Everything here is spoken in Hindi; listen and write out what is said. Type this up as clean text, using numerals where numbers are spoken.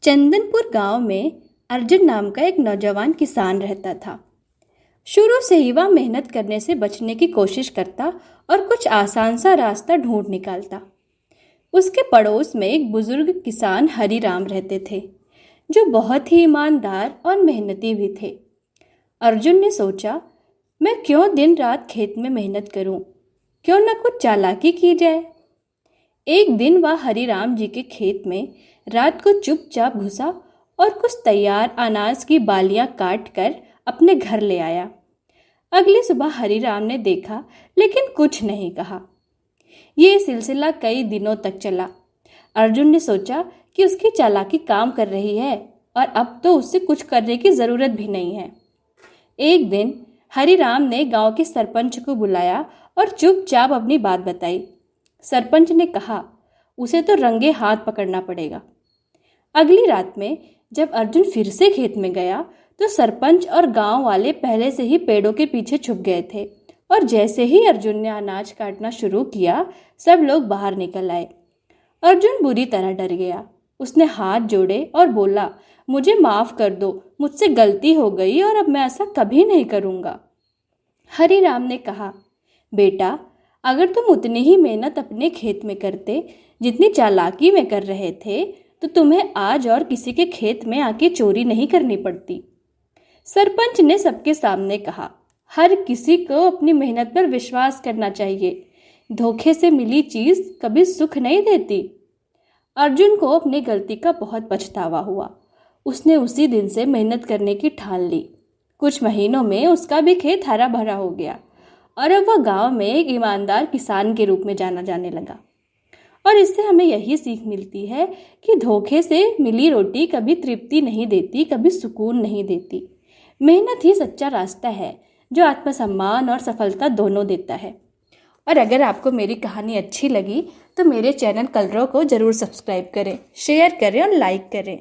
चंदनपुर गांव में अर्जुन नाम का एक नौजवान किसान रहता था। शुरू से ही वह मेहनत करने से बचने की कोशिश करता और कुछ आसान सा रास्ता ढूंढ निकालता। उसके पड़ोस में एक बुजुर्ग किसान हरिराम रहते थे, जो बहुत ही ईमानदार और मेहनती भी थे। अर्जुन ने सोचा, मैं क्यों दिन रात खेत में मेहनत करूं, क्यों न कुछ चालाकी की जाए। एक दिन वह हरिराम जी के खेत में रात को चुपचाप घुसा और कुछ तैयार अनाज की बालियां काट कर अपने घर ले आया। अगली सुबह हरिराम ने देखा, लेकिन कुछ नहीं कहा। ये सिलसिला कई दिनों तक चला। अर्जुन ने सोचा कि उसकी चालाकी काम कर रही है और अब तो उससे कुछ करने की ज़रूरत भी नहीं है। एक दिन हरिराम ने गांव के सरपंच को बुलाया और चुपचाप अपनी बात बताई। सरपंच ने कहा, उसे तो रंगे हाथ पकड़ना पड़ेगा। अगली रात में जब अर्जुन फिर से खेत में गया तो सरपंच और गांव वाले पहले से ही पेड़ों के पीछे छुप गए थे और जैसे ही अर्जुन ने अनाज काटना शुरू किया, सब लोग बाहर निकल आए। अर्जुन बुरी तरह डर गया। उसने हाथ जोड़े और बोला, मुझे माफ कर दो, मुझसे गलती हो गई और अब मैं ऐसा कभी नहीं करूँगा। हरिराम ने कहा, बेटा, अगर तुम उतनी ही मेहनत अपने खेत में करते जितनी चालाकी में कर रहे थे तो तुम्हें आज और किसी के खेत में आके चोरी नहीं करनी पड़ती। सरपंच ने सबके सामने कहा, हर किसी को अपनी मेहनत पर विश्वास करना चाहिए। धोखे से मिली चीज कभी सुख नहीं देती। अर्जुन को अपनी गलती का बहुत पछतावा हुआ। उसने उसी दिन से मेहनत करने की ठान ली। कुछ महीनों में उसका भी खेत हरा भरा हो गया और अब वह गांव में एक ईमानदार किसान के रूप में जाना जाने लगा। और इससे हमें यही सीख मिलती है कि धोखे से मिली रोटी कभी तृप्ति नहीं देती, कभी सुकून नहीं देती। मेहनत ही सच्चा रास्ता है जो आत्मसम्मान और सफलता दोनों देता है। और अगर आपको मेरी कहानी अच्छी लगी तो मेरे चैनल कलरव को ज़रूर सब्सक्राइब करें, शेयर करें और लाइक करें।